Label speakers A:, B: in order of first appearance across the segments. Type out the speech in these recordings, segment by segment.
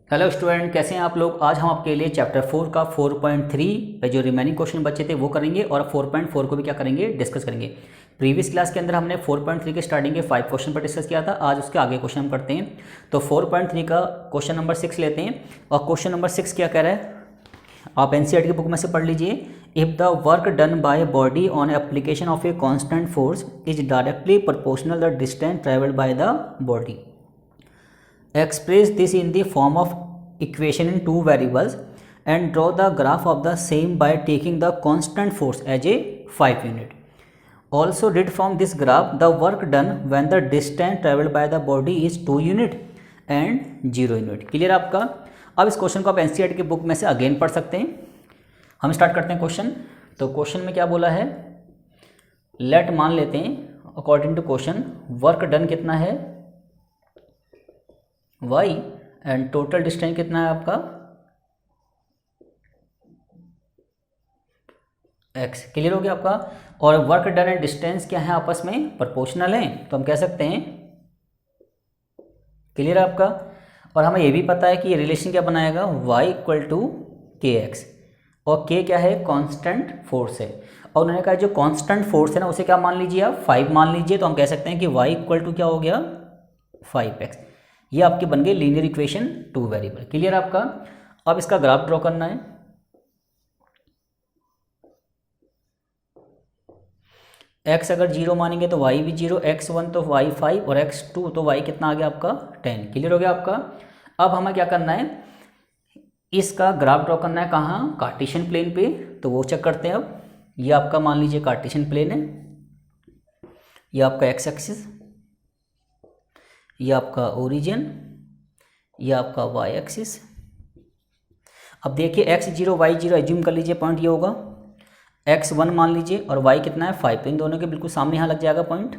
A: Hello student, कैसे हैं आप लोग। आज हम आपके लिए चैप्टर 4 का 4.3 पे जो रिमेनिंग क्वेश्चन बचे थे वो करेंगे और 4.4 को भी क्या करेंगे, डिस्कस करेंगे। प्रीवियस क्लास के अंदर हमने 4.3 के स्टार्टिंग के 5 क्वेश्चन पर डिस्कस किया था। आज उसके आगे क्वेश्चन हम करते हैं। तो 4.3 का क्वेश्चन नंबर 6 लेते हैं। और क्वेश्चन नंबर 6 क्या कह रहा है, आप एनसीईआरटी की बुक में से पढ़ लीजिए। If the work done by body on application of a constant force is directly proportional the distance travelled by the body, express this in the form of equation in two variables and draw the graph of the same by taking the constant force as a 5 unit. Also read from this graph the work done when the distance traveled by the body is 2 unit and 0 unit. Clear आपका। अब इस question को आप NCERT की book में से again पढ़ सकते हैं। हम स्टार्ट करते हैं क्वेश्चन। तो क्वेश्चन में क्या बोला है, लेट मान लेते हैं according to question work done कितना है y एंड टोटल डिस्टेंस कितना है आपका x। क्लियर हो गया आपका। और वर्क डन एंड डिस्टेंस क्या है, आपस में प्रोपोर्शनल है, तो हम कह सकते हैं क्लियर है आपका। और हमें ये भी पता है कि ये रिलेशन क्या बनाएगा, y इक्वल टू के एक्स, और k क्या है, कांस्टेंट फोर्स है। और उन्होंने कहा जो कांस्टेंट फोर्स है ना उसे क्या मान लीजिए आप, 5 मान लीजिए। तो हम कह सकते हैं कि y इक्वल टू क्या हो गया, 5x। ये आपके बन गए लीनियर इक्वेशन 2 वेरिएबल। क्लियर आपका। अब इसका ग्राफ ड्रॉ करना है। x अगर 0 मानेंगे तो y भी 0, x1 तो y 5 और x2 तो y कितना आ गया आपका 10। क्लियर हो गया आपका। अब हमें क्या करना है, इसका ग्राफ ड्रॉ करना है कहाँ, कार्टेशियन प्लेन पे। तो वो चेक करते हैं। अब ये आपका मान लीजिए कार्टेशियन प्लेन है, ये आपका x एक्सिस, ये आपका ओरिजिन, ये आपका y एक्सिस। अब देखिए x0 y0 एज्यूम कर लीजिए पॉइंट ये होगा, x1 मान लीजिए और y कितना है 5, तो इन दोनों के बिल्कुल सामने यहाँ लग जाएगा पॉइंट।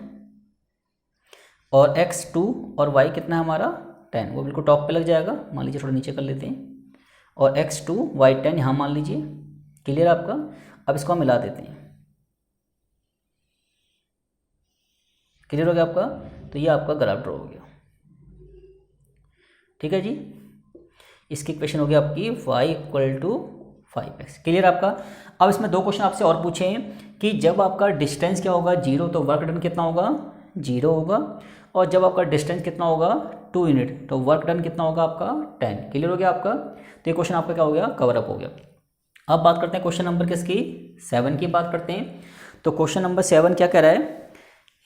A: और x2 और y कितना है हमारा 10, वो बिल्कुल टॉप पे लग जाएगा। मान लीजिए थोड़ा नीचे कर लेते हैं। और x2 y 10 यहाँ मान लीजिए। क्लियर आपका। अब इसको हम मिला देते हैं। क्लियर हो गया आपका। तो ये आपका ग्राफ ड्रॉ हो गया। ठीक है जी। इसकी इक्वेशन हो गई आपकी y equal to 5x। Clear आपका। अब इसमें 2 क्वेश्चन आपसे और पूछे हैं कि जब आपका डिस्टेंस क्या होगा 0 तो वर्क डन कितना होगा 0 होगा, और जब आपका डिस्टेंस कितना होगा 2 यूनिट तो वर्क डन कितना होगा आपका 10। क्लियर हो गया आपका। तो ये क्वेश्चन आपका क्या हो गया, कवर अप हो गया। अब बात करते हैं क्वेश्चन नंबर किसकी, 7 की बात करते हैं। तो क्वेश्चन नंबर 7 क्या कह रहा है,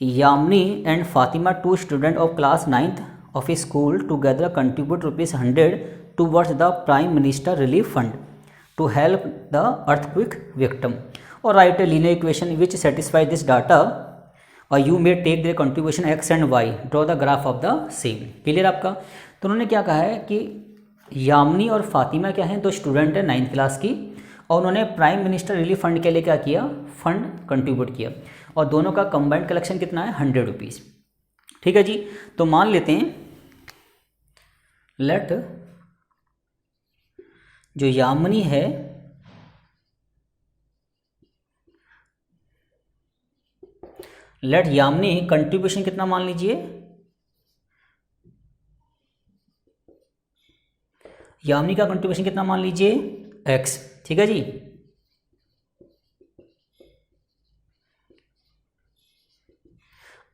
A: Yamini and Fatima 2 student of class 9th of a school together contribute ₹100 towards the Prime Minister Relief Fund to help the earthquake victim, or write a linear equation which satisfy this data, or you may take their contribution x and y, draw the graph of the same। Clear आपका। तो उन्होंने क्या कहा है कि यामिनी और फातिमा क्या हैं, 2 स्टूडेंट हैं 9th क्लास की, और उन्होंने प्राइम मिनिस्टर रिलीफ फंड के लिए क्या किया, फंड कंट्रीब्यूट किया, और दोनों का कंबाइंड कलेक्शन कितना है ₹100। ठीक है जी। तो मान लेते हैं लेट जो यामिनी है लेट यामिनी कंट्रीब्यूशन कितना मान लीजिए, यामिनी का कंट्रीब्यूशन कितना मान लीजिए x। ठीक है जी।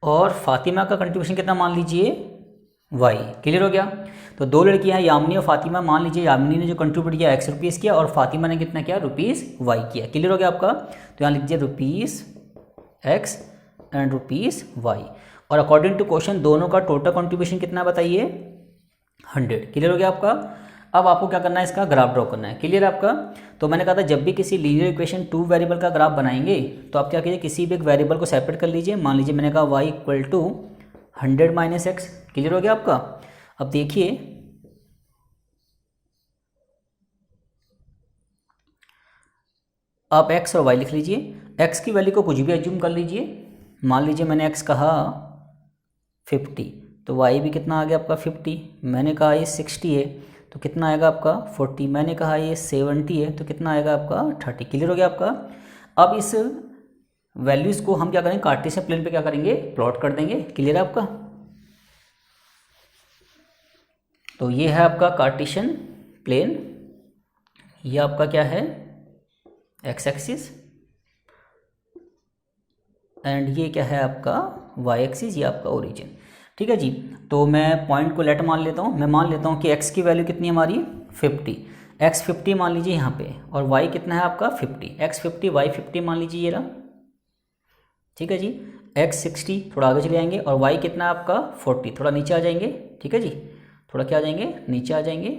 A: और फातिमा का कंट्रीब्यूशन कितना मान लीजिए y। क्लियर हो गया। तो 2 लड़कियां हैं यामिनी और फातिमा। मान लीजिए यामिनी ने जो कंट्रीब्यूट किया ₹x किया और फातिमा ने कितना किया ₹y किया। क्लियर हो गया आपका। तो यहाँ लिख दीजिए ₹x एंड ₹y। और अकॉर्डिंग टू क्वेश्चन दोनों का टोटल कंट्रीब्यूशन कितना बताइए 100। क्लियर हो गया आपका। अब आपको क्या करना है, इसका ग्राफ ड्रॉ करना है। क्लियर आपका। तो मैंने कहा था जब भी किसी लीनियर इक्वेशन 2 वेरिएबल का ग्राफ बनाएंगे तो आप क्या कीजिए, किसी भी एक वेरिएबल को सेपरेट कर लीजिए। मान लीजिए मैंने कहा y equal to 100 minus x। Clear हो गया आपका। अब देखिए आप x और y लिख लीजिए। x की वैल्यू को कुछ भी एज्यूम कर लीजिए। मान लीजिए मैंने x कहा 50, तो y भी कितना आ गया आपका 50। मैंने कहा ये 60 है तो कितना आएगा आपका 40। मैंने कहा ये 70 है तो कितना आएगा आपका 30। क्लियर हो गया आपका। अब इस वैल्यूज़ को हम क्या करेंगे, कार्टेशियन प्लेन पे क्या करेंगे, प्लॉट कर देंगे। क्लियर है आपका। तो ये है आपका कार्टेशियन प्लेन, ये आपका क्या है एक्स एक्सिस, एंड ये क्या है आपका वाई एक्सिस, ये आपका ओरिजिन। ठीक है जी। तो मैं पॉइंट को लेट मान लेता हूँ, मैं मान लेता हूँ कि x की वैल्यू कितनी है हमारी 50, x 50 मान लीजिए यहाँ पे, और y कितना है आपका 50, x 50 y 50 मान लीजिए ये रहा। ठीक है जी। x 60 थोड़ा आगे चले जाएंगे, और y कितना है आपका 40, थोड़ा नीचे आ जाएंगे। ठीक है जी, थोड़ा क्या आ जाएंगे, नीचे आ जाएंगे।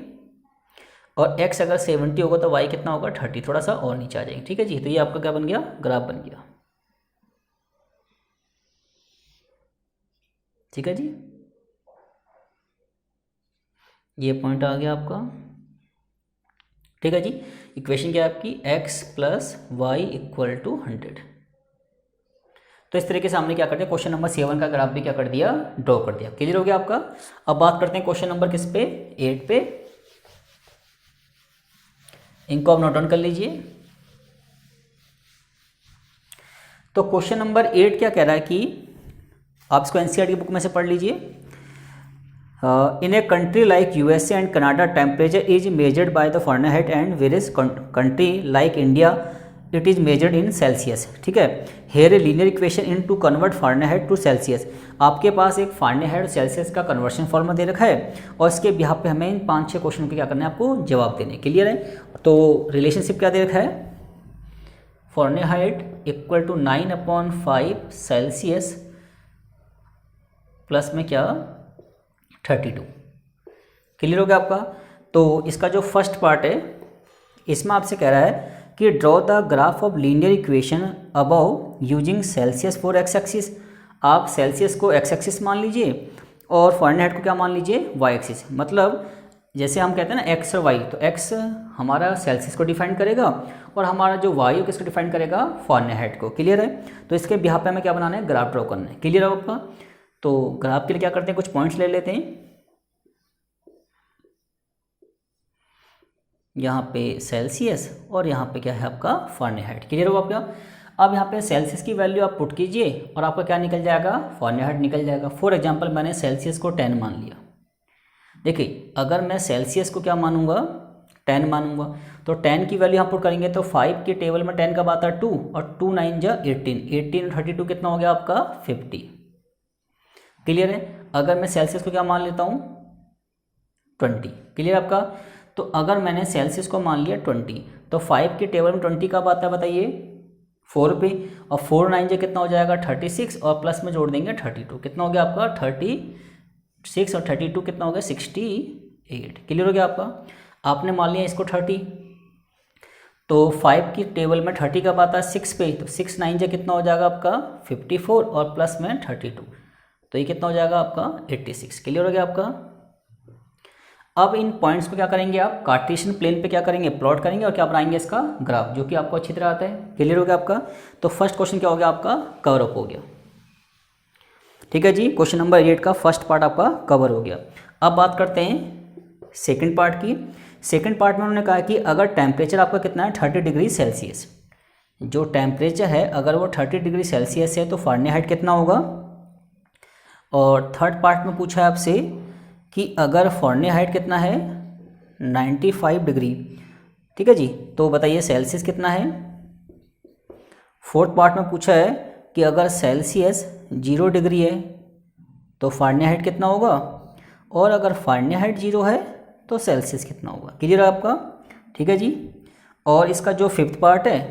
A: और x अगर 70 होगा तो y कितना होगा 30, थोड़ा सा और नीचे आ जाएंगे। ठीक है जी। तो ये आपका क्या बन गया, ग्राफ बन गया। ठीक है जी, ये पॉइंट आ गया आपका। ठीक है जी। इक्वेशन क्या है आपकी x plus Y equal to 100। तो इस तरीके से हमने क्या कर दिया, क्वेश्चन नंबर 7 का ग्राफ भी क्या कर दिया, ड्रॉ कर दिया। क्लियर हो गया आपका। अब बात करते हैं क्वेश्चन नंबर किस पे, 8 पे। इनको आप नोट डाउन कर लीजिए। तो क्वेश्चन नंबर 8 क्या कह रहा है कि आप इसको एनसीईआरटी की बुक में से पढ़ लीजिए। In a country like USA and Canada temperature is measured by the Fahrenheit and various country like India it is measured in Celsius. ठीक है। Here a linear equation in to convert Fahrenheit to Celsius. आपके पास एक Fahrenheit और Celsius का conversion formula दे रखा है, और इसके बिहार पे हमें इन 5-6 क्वेश्चन के क्या करना है, आपको जवाब देने। क्लियर है। तो रिलेशनशिप क्या दे रखा है, Fahrenheit equal to 9/5 Celsius plus में क्या 32। क्लियर हो गया आपका। तो इसका जो फर्स्ट पार्ट है, इसमें आपसे कह रहा है कि draw the graph of linear equation above using Celsius for x axis. आप सेल्सियस को एक्स एक्सिस मान लीजिए और फ़ारेनहाइट को क्या मान लीजिए, वाई एक्सिस। मतलब जैसे हम कहते हैं ना एक्स और वाई, तो एक्स हमारा सेल्सियस को डिफाइन करेगा, और हमारा जो वाई है किसको डिफाइन करेगा, फ़ारेनहाइट को। क्लियर है। तो इसके बिहाफ पे हमें क्या बनाना है, ग्राफ ड्रॉ करना है। क्लियर है आपका। तो ग्राफ के लिए क्या करते हैं, कुछ पॉइंट्स ले लेते हैं। यहाँ पे सेल्सियस और यहाँ पे क्या है आपका फ़ारेनहाइट। क्लियर हो आपका। अब यहाँ पे सेल्सियस की वैल्यू आप पुट कीजिए और आपका क्या निकल जाएगा, फ़ारेनहाइट निकल जाएगा। फॉर एग्जांपल मैंने सेल्सियस को 10 मान लिया। देखिए अगर मैं सेल्सियस को क्या मानूंगा, 10 मानूंगा, तो 10 की वैल्यू यहाँ पुट करेंगे तो 5 के टेबल में 10 कब आता है 2, और 2 9 जा 18, 18 32 कितना हो गया आपका 50। क्लियर है। अगर मैं सेल्सियस को क्या मान लेता हूँ 20। क्लियर आपका। तो अगर मैंने सेल्सियस को मान लिया 20, तो 5 के टेबल में 20 कब आता है बताइए 4 पे, और 4 9 जा कितना हो जाएगा 36, और प्लस में जोड़ देंगे 32, कितना हो गया आपका 36, और 32 कितना हो गया 68। क्लियर हो गया आपका। आपने मान लिया इसको 30, तो 5 की टेबल में 30 कब आता है 6 पे, तो 6 9 जा कितना हो जाएगा आपका 54, और प्लस में 32, तो ये कितना हो जाएगा आपका 86। क्लियर हो गया आपका। अब इन पॉइंट्स को क्या करेंगे आप, कार्टेशियन प्लेन पे क्या करेंगे, प्लॉट करेंगे, और क्या बनाएंगे इसका ग्राफ, जो कि आपको अच्छी तरह आता है। क्लियर हो गया आपका। तो फर्स्ट क्वेश्चन क्या हो गया आपका, कवर अप हो गया। ठीक है जी, क्वेश्चन नंबर 8 का फर्स्ट पार्ट आपका कवर हो गया। अब बात करते हैं सेकंड पार्ट की। सेकंड पार्ट में उन्होंने कहा कि अगर टेम्परेचर आपका कितना है 30 डिग्री सेल्सियस, जो टेम्परेचर है अगर वो 30 डिग्री सेल्सियस है तो फ़ारेनहाइट कितना होगा। और थर्ड पार्ट में पूछा है आपसे कि अगर फ़ारेनहाइट कितना है 95 डिग्री, ठीक है जी, तो बताइए सेल्सियस कितना है। फोर्थ पार्ट में पूछा है कि अगर सेल्सियस 0 डिग्री है तो फ़ारेनहाइट कितना होगा, और अगर फ़ारेनहाइट 0 है तो सेल्सियस कितना होगा। क्लियर है आपका। ठीक है जी। और इसका जो फिफ्थ पार्ट है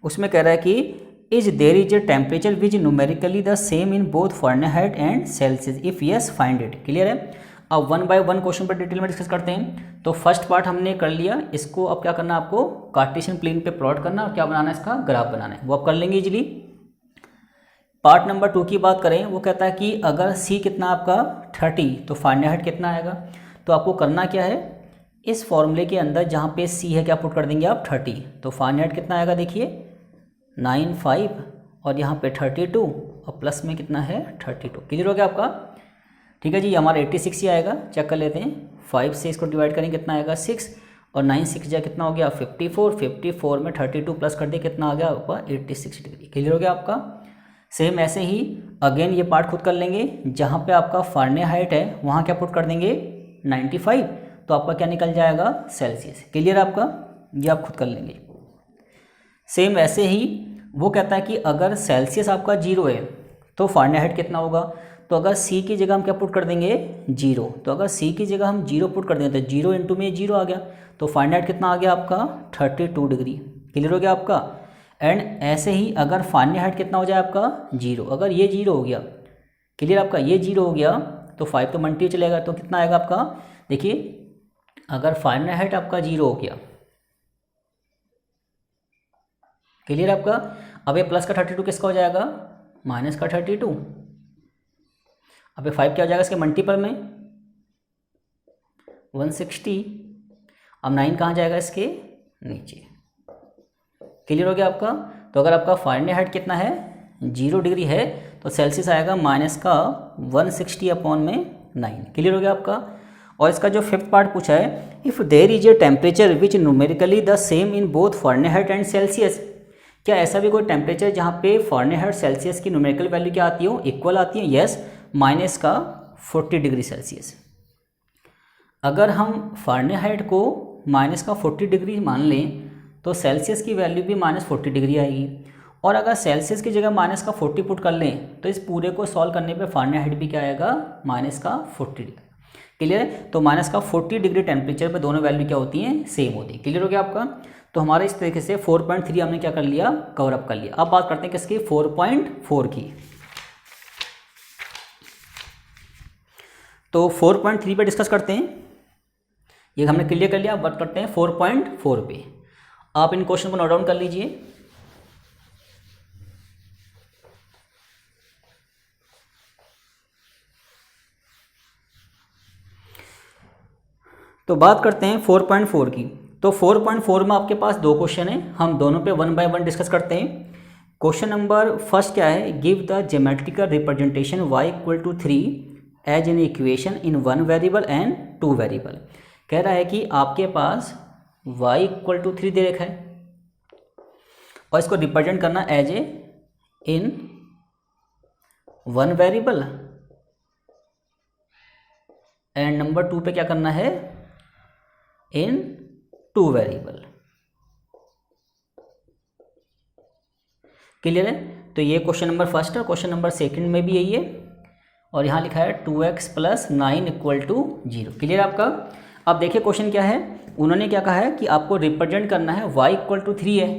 A: उसमें कह रहा है कि is there is a temperature which numerically the same in both Fahrenheit and Celsius, if yes find it. Clear है। अब 1 बाय 1 क्वेश्चन पर डिटेल में डिस्कस करते हैं। तो फर्स्ट पार्ट हमने कर लिया, इसको अब क्या करना है आपको, कार्टेशियन प्लेन पे प्लॉट करना और क्या बनाना है, इसका ग्राफ बनाना है, वो आप कर लेंगे इजीली। पार्ट नंबर 2 की बात करें, वो कहता है कि अगर सी कितना आपका 30 तो फ़ारेनहाइट कितना आएगा। तो आपको करना क्या है, इस फॉर्मूले के अंदर जहाँ पे सी है क्या पुट कर देंगे आप 30, तो फ़ारेनहाइट कितना आएगा देखिए 95, और यहाँ पे 32, और प्लस में कितना है 32। क्लियर हो गया आपका। ठीक है जी, हमारा 86 ही आएगा, चेक कर लेते हैं। 5 से इसको डिवाइड करेंगे कितना आएगा 6, और 9 6 जा कितना हो गया 54, 54 में 32 प्लस कर दिए कितना आ गया आपका 86 डिग्री। क्लियर हो गया आपका। सेम ऐसे ही अगेन ये पार्ट खुद कर लेंगे, जहाँ पे आपका फ़ारेनहाइट है वहाँ क्या पुट कर देंगे 95, तो आपका क्या निकल जाएगा सेल्सियस। क्लियर आपका, ये आप खुद कर लेंगे। सेम वैसे ही वो कहता है कि अगर सेल्सियस आपका 0 है तो फ़ारेनहाइट कितना होगा। तो अगर C की जगह हम क्या पुट कर देंगे 0, तो अगर C की जगह हम 0 पुट कर देंगे तो 0 इंटू में 0 आ गया, तो फ़ारेनहाइट कितना आ गया आपका 32 डिग्री। क्लियर हो गया आपका। एंड ऐसे ही अगर फ़ारेनहाइट कितना हो जाए आपका 0, अगर ये 0 हो गया, क्लियर आपका, ये 0 हो गया तो 5 तो मल्टी चलेगा, तो कितना आएगा आपका, देखिए अगर फ़ारेनहाइट आपका 0 हो गया, क्लियर आपका, अब ये प्लस का 32 किसका हो जाएगा माइनस का 32, अब ये 5 क्या हो जाएगा इसके मल्टीपल में 160, अब 9 कहाँ जाएगा इसके नीचे। क्लियर हो गया आपका। तो अगर आपका फ़ारेनहाइट कितना है 0 डिग्री है तो सेल्सियस आएगा माइनस का 160 अपॉन में 9। क्लियर हो गया आपका। और इसका जो 5th पार्ट पूछा है, if there is a temperature which numerically the same in both Fahrenheit and Celsius, क्या ऐसा भी कोई टेम्परेचर जहाँ पे फ़ारेनहाइट सेल्सियस की न्यूमेरिकल वैल्यू क्या आती हो, इक्वल आती है। यस, माइनस का 40 डिग्री सेल्सियस। अगर हम फ़ारेनहाइट को माइनस का 40 डिग्री मान लें तो सेल्सियस की वैल्यू भी माइनस 40 डिग्री आएगी। और अगर सेल्सियस की जगह माइनस का 40 पुट कर लें तो इस पूरे को सॉल्व करने पे फ़ारेनहाइट भी क्या आएगा माइनस का 40 डिग्री। क्लियर है। तो माइनस का 40 डिग्री टेम्परेचर पे दोनों वैल्यू क्या होती हैं, सेम होती है। क्लियर हो गया आपका। तो हमारे इस तरीके से 4.3 हमने क्या कर लिया, कवर अप कर लिया। अब बात करते हैं किसकी, 4.4 की। तो 4.3 पे डिस्कस करते हैं, ये हमने क्लियर कर लिया। अब बात करते हैं 4.4 पे। आप इन क्वेश्चन को नोट डाउन कर लीजिए। तो बात करते हैं 4.4 की। तो 4.4 में आपके पास दो क्वेश्चन हैं, हम दोनों पे 1 बाय 1 डिस्कस करते हैं। क्वेश्चन नंबर फर्स्ट क्या है, give the geometrical representation y equal to 3 as an equation in 1 variable and 2 variable. कह रहा है कि आपके पास y इक्वल टू 3 दे रखा है और इसको रिप्रेजेंट करना as a in 1 variable and number 2 पे क्या करना है, इन 2 वेरिएबल। क्लियर है। तो ये क्वेश्चन नंबर फर्स्ट है। क्वेश्चन नंबर सेकंड में भी यही है और यहाँ लिखा है 2x + 9 इक्वल टू 0। क्लियर आपका। अब देखिए क्वेश्चन क्या है, उन्होंने क्या कहा है कि आपको रिप्रेजेंट करना है y इक्वल टू 3 है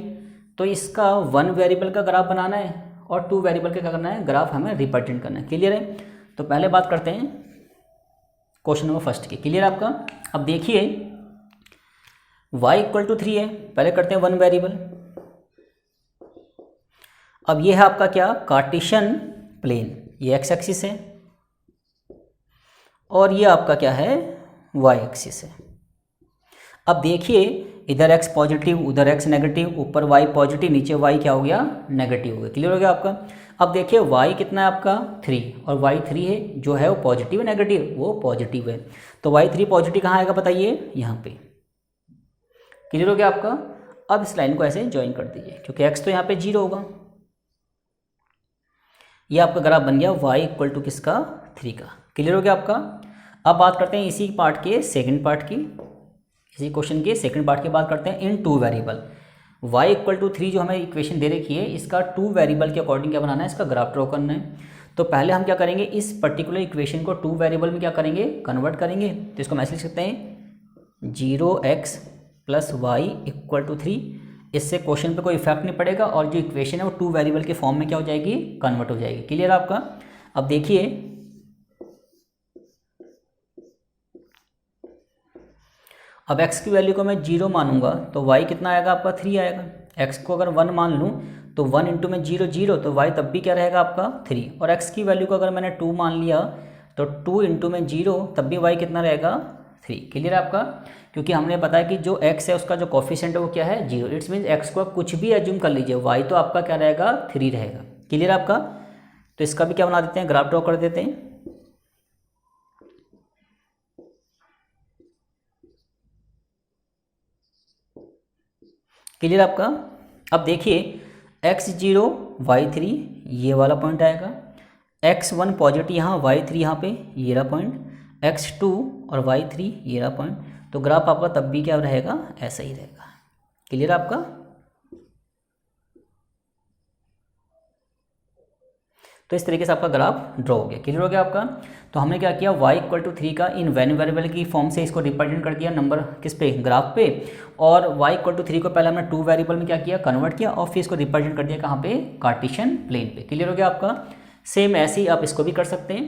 A: तो इसका 1 वेरिएबल का ग्राफ बनाना है और 2 वेरिएबल का क्या करना है, ग्राफ हमें रिप्रेजेंट करना है। क्लियर है। तो पहले बात करते हैं क्वेश्चन नंबर फर्स्ट की। क्लियर आपका। अब देखिए y इक्वल टू 3 है, पहले करते हैं 1 वेरिएबल। अब ये है आपका क्या, कार्टेशियन प्लेन, ये x एक्सिस है और ये आपका क्या है, y एक्सिस है। अब देखिए इधर x पॉजिटिव उधर x नेगेटिव, ऊपर y पॉजिटिव नीचे y क्या हो गया, नेगेटिव हो गया। क्लियर हो गया आपका। अब देखिए y कितना है आपका 3 और y 3 है, जो है वो पॉजिटिव है नेगेटिव, वो पॉजिटिव है। तो y 3 पॉजिटिव कहाँ आएगा बताइए, यहाँ पे। क्लियर हो गया आपका। अब इस लाइन को ऐसे ज्वाइन कर दीजिए क्योंकि x तो यहाँ पे 0 होगा। ये आपका ग्राफ बन गया y इक्वल टू किसका, 3 का। क्लियर हो गया आपका। अब बात करते हैं इसी पार्ट के सेकंड पार्ट की, इसी क्वेश्चन के सेकंड पार्ट की बात करते हैं इन 2 वेरिएबल। y इक्वल टू 3 जो हमें इक्वेशन दे रखी है, इसका 2 वेरिएबल के अकॉर्डिंग क्या बनाना है, इसका ग्राफ ड्रॉ करना है। तो पहले हम क्या करेंगे, इस पर्टिकुलर इक्वेशन को 2 वेरिएबल में क्या करेंगे, कन्वर्ट करेंगे। तो इसको हम ऐसे लिख सकते हैं 0x + y इक्वल टू 3। इससे क्वेश्चन पे कोई इफेक्ट नहीं पड़ेगा और जो इक्वेशन है वो 2 वेरिएबल के फॉर्म में क्या हो जाएगी, कन्वर्ट हो जाएगी। क्लियर आपका। अब देखिए अब x की वैल्यू को मैं 0 मानूंगा तो y कितना आएगा आपका 3 आएगा। x को अगर 1 मान लूँ तो 1 इंटू में 0 0, तो y तब भी क्या रहेगा आपका 3। और x की वैल्यू को अगर मैंने 2 मान लिया तो 2 इंटू में 0, तब भी y कितना रहेगा 3। क्लियर आपका। क्योंकि हमने बताया कि जो x है उसका जो कोफिशिएंट है वो क्या है, 0। इट्स मीन्स x को आप कुछ भी एज्यूम कर लीजिए, y तो आपका क्या रहेगा 3 रहेगा। क्लियर आपका। तो इसका भी क्या बना देते हैं, ग्राफ ड्रॉ कर देते हैं। क्लियर आपका। अब देखिए x0 y3 ये वाला पॉइंट आएगा, x1 पॉजिटिव यहाँ y3 यहाँ पे ये रहा पॉइंट, x2 और y3 ये रहा पॉइंट। तो ग्राफ आपका तब भी क्या रहेगा, ऐसा ही रहेगा। क्लियर आपका। तो इस तरीके से आपका ग्राफ ड्रॉ हो गया। क्लियर हो गया आपका। तो हमने क्या किया, y इक्वल टू 3 का इन वैल्यू वेरिएबल की फॉर्म से इसको रिप्रेजेंट कर दिया नंबर किस पे, ग्राफ पे, और y इक्वल टू 3 को पहले हमने 2 वेरिएबल में क्या किया, कन्वर्ट किया, और फिर इसको रिप्रेजेंट कर दिया कहाँ पे, कार्टेशियन प्लेन पे। क्लियर हो गया आपका। सेम ऐसे ही आप इसको भी कर सकते हैं।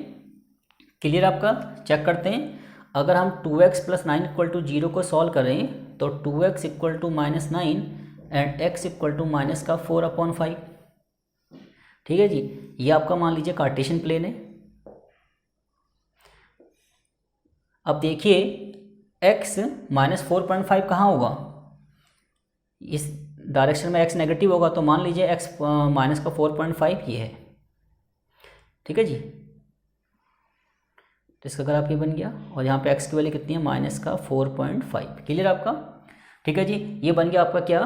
A: क्लियर आपका। चेक करते हैं, अगर हम 2x प्लस 9 इक्वल टू 0 को सॉल्व करें तो 2x equal to -9 and x equal to minus का 4/5। ठीक है जी, ये आपका मान लीजिए कार्टेशियन प्लेन है। अब देखिए x -4.5 कहाँ होगा, इस डायरेक्शन में x नेगेटिव होगा, तो मान लीजिए x माइनस का 4.5 ये है। ठीक है जी, तो इसका ग्राफ ये बन गया, और यहाँ पे x की वैल्यू कितनी है, माइनस का 4.5। क्लियर आपका। ठीक है जी, ये बन गया आपका क्या,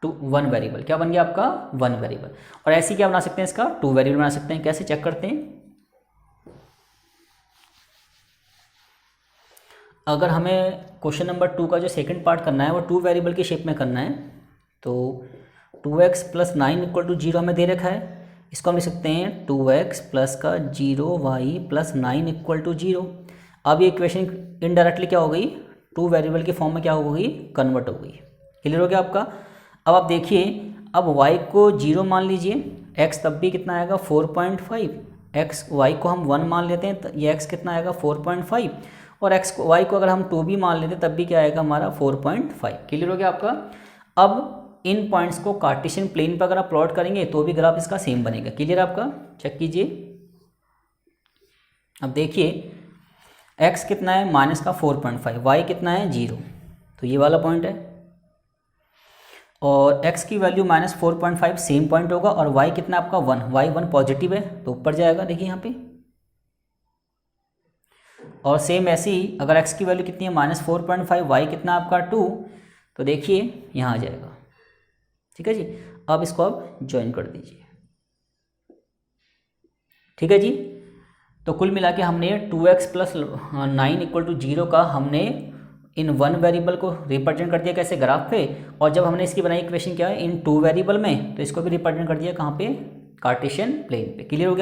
A: 1 वेरिएबल। क्या बन गया आपका, 1 वेरिएबल। और ऐसे क्या बना सकते हैं, इसका 2 वेरिएबल बना सकते हैं। कैसे, चेक करते हैं। अगर हमें क्वेश्चन नंबर 2 का जो सेकंड पार्ट करना है वो 2 वेरिएबल की शेप में करना है, तो 2x प्लस 9 इक्वल टू 0 हमें दे रखा है। इसको हम लिख सकते हैं 2x प्लस का 0y प्लस 9 इक्वल टू 0। अब ये इक्वेशन इनडायरेक्टली क्या हो गई, 2 वेरिएबल की फॉर्म में क्या हो गई, कन्वर्ट हो गई। क्लियर हो गया आपका। अब आप देखिए, अब y को 0 मान लीजिए, x तब भी कितना आएगा, 4.5। y को हम 1 मान लेते हैं, तो ये x कितना आएगा, 4.5, और y को अगर हम 2 भी मान लेते हैं तब भी क्या आएगा हमारा, 4.5। क्लियर हो गया आपका। अब इन पॉइंट्स को कार्टेशियन प्लेन पर अगर आप प्लॉट करेंगे तो भी ग्राफ इसका सेम बनेगा। क्लियर आपका। चेक कीजिए, अब देखिए x कितना है, माइनस का 4.5, y कितना है, 0, तो ये वाला पॉइंट है, और x की वैल्यू -4.5 सेम पॉइंट होगा, और y कितना आपका 1, y1 पॉजिटिव है तो ऊपर जाएगा, देखिए यहाँ पे। और सेम ऐसे ही अगर x की वैल्यू कितनी है, -4.5, y कितना आपका 2, तो देखिए यहाँ आ जाएगा। ठीक है जी, अब इसको आप ज्वाइन कर दीजिए। ठीक है जी, तो कुल मिला के हमने 2x प्लस 9 इक्वल टू 0 का हमने इन 1 वेरिएबल को रिप्रेजेंट कर दिया कैसे, ग्राफ पे, और जब हमने इसकी बनाई इक्वेशन क्या है, इन 2 वेरिएबल में, तो इसको भी रिप्रेजेंट कर दिया कहाँ पे, कार्टेशियन प्लेन पे। क्लियर हो गया।